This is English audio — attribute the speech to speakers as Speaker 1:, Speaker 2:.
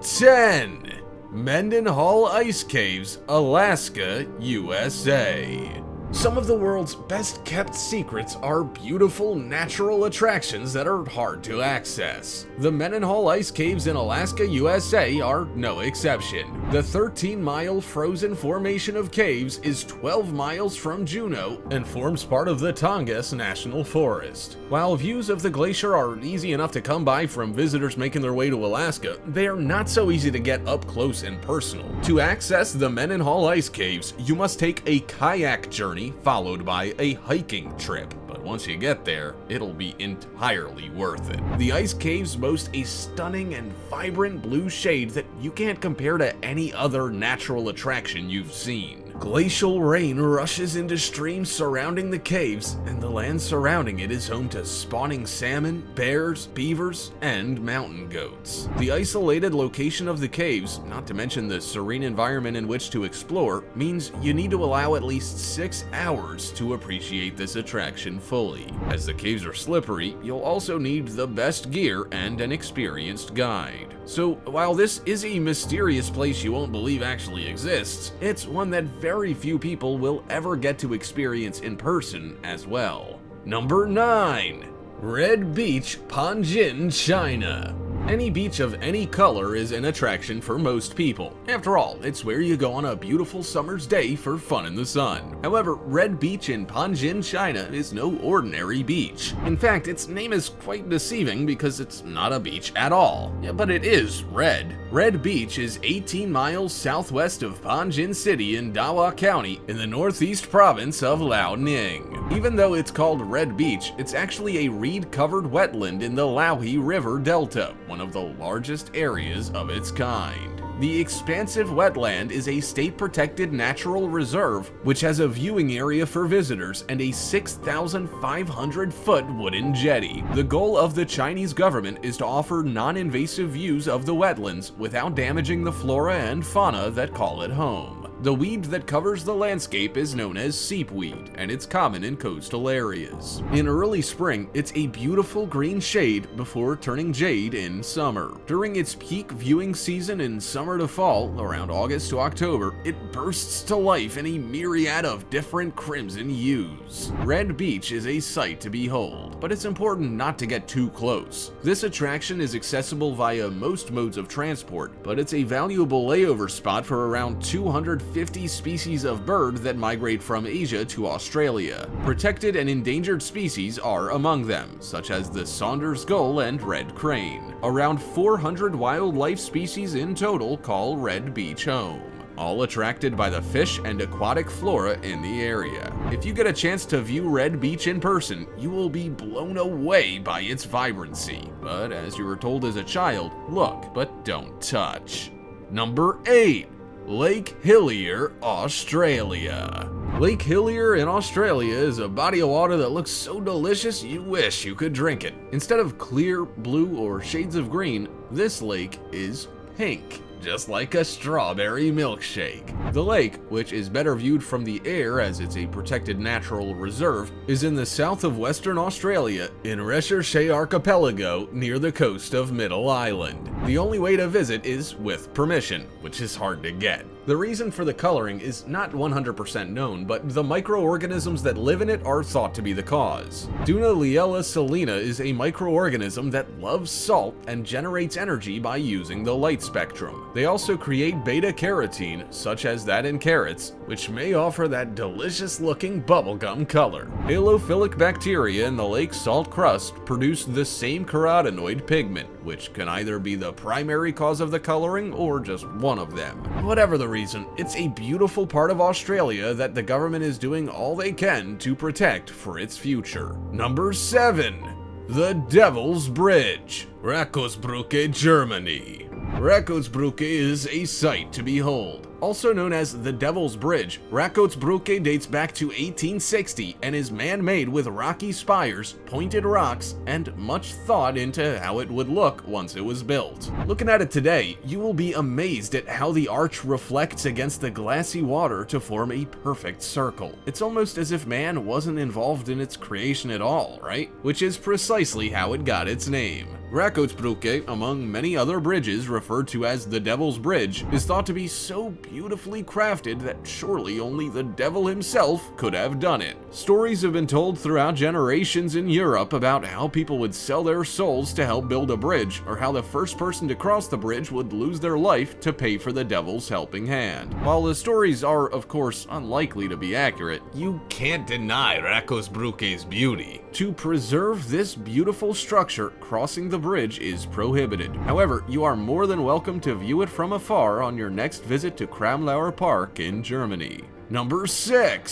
Speaker 1: 10. Mendenhall Ice Caves, Alaska, USA. Some of the world's best kept secrets are beautiful natural attractions that are hard to access. The Mendenhall Ice Caves in Alaska, USA are no exception. The 13-mile frozen formation of caves is 12 miles from Juneau and forms part of the Tongass National Forest. While views of the glacier are easy enough to come by from visitors making their way to Alaska, they are not so easy to get up close and personal. To access the Mendenhall Ice Caves, you must take a kayak journey followed by a hiking trip, but once you get there, it'll be entirely worth it. The ice caves boast a stunning and vibrant blue shade that you can't compare to any other natural attraction you've seen. Glacial rain rushes into streams surrounding the caves, and the land surrounding it is home to spawning salmon, bears, beavers, and mountain goats. The isolated location of the caves, not to mention the serene environment in which to explore, means you need to allow at least 6 hours to appreciate this attraction fully. As the caves are slippery, you'll also need the best gear and an experienced guide. So while this is a mysterious place you won't believe actually exists, it's one that very few people will ever get to experience in person as well. Number 9. Red Beach, Panjin, China. Any beach of any color is an attraction for most people. After all, it's where you go on a beautiful summer's day for fun in the sun. However, Red Beach in Panjin, China is no ordinary beach. In fact, its name is quite deceiving because it's not a beach at all. Yeah, but it is red. Red Beach is 18 miles southwest of Panjin City in Dawa County in the northeast province of Liaoning. Even though it's called Red Beach, it's actually a reed-covered wetland in the Liaohe River Delta, one of the largest areas of its kind. The expansive wetland is a state-protected natural reserve, which has a viewing area for visitors and a 6,500-foot wooden jetty. The goal of the Chinese government is to offer non-invasive views of the wetlands without damaging the flora and fauna that call it home. The weed that covers the landscape is known as seepweed, and it's common in coastal areas. In early spring, it's a beautiful green shade before turning jade in summer. During its peak viewing season in summer to fall, around August to October, it bursts to life in a myriad of different crimson hues. Red Beach is a sight to behold, but it's important not to get too close. This attraction is accessible via most modes of transport, but it's a valuable layover spot for around 250 species of bird that migrate from Asia to Australia. Protected and endangered species are among them, such as the Saunders gull and red crane. Around 400 wildlife species in total call Red Beach home, all attracted by the fish and aquatic flora in the area. If you get a chance to view Red Beach in person, you will be blown away by its vibrancy. But as you were told as a child, look but don't touch. Number 8. Lake Hillier, Australia. Lake Hillier in Australia is a body of water that looks so delicious you wish you could drink it. Instead of clear, blue, or shades of green, this lake is pink, just like a strawberry milkshake. The lake, which is better viewed from the air as it's a protected natural reserve, is in the south of Western Australia in Recherche Archipelago near the coast of Middle Island. The only way to visit is with permission, which is hard to get. The reason for the coloring is not 100% known, but the microorganisms that live in it are thought to be the cause. Dunaliella salina is a microorganism that loves salt and generates energy by using the light spectrum. They also create beta-carotene, such as that in carrots, which may offer that delicious-looking bubblegum color. Halophilic bacteria in the lake's salt crust produce the same carotenoid pigment, which can either be the primary cause of the coloring or just one of them. Whatever the reason, it's a beautiful part of Australia that the government is doing all they can to protect for its future. Number 7. The Devil's Bridge, Rakosbrücke, Germany. Rakosbrücke is a sight to behold. Also known as the Devil's Bridge, Rakottsbruke dates back to 1860 and is man-made with rocky spires, pointed rocks, and much thought into how it would look once it was built. Looking at it today, you will be amazed at how the arch reflects against the glassy water to form a perfect circle. It's almost as if man wasn't involved in its creation at all, right? Which is precisely how it got its name. Rakottsbruke, among many other bridges referred to as the Devil's Bridge, is thought to be so beautifully crafted that surely only the devil himself could have done it. Stories have been told throughout generations in Europe about how people would sell their souls to help build a bridge, or how the first person to cross the bridge would lose their life to pay for the devil's helping hand. While the stories are, of course, unlikely to be accurate, you can't deny Rakottsbruke's beauty. To preserve this beautiful structure, crossing the bridge is prohibited. However, you are more than welcome to view it from afar on your next visit to Kramlauer Park in Germany. Number 6.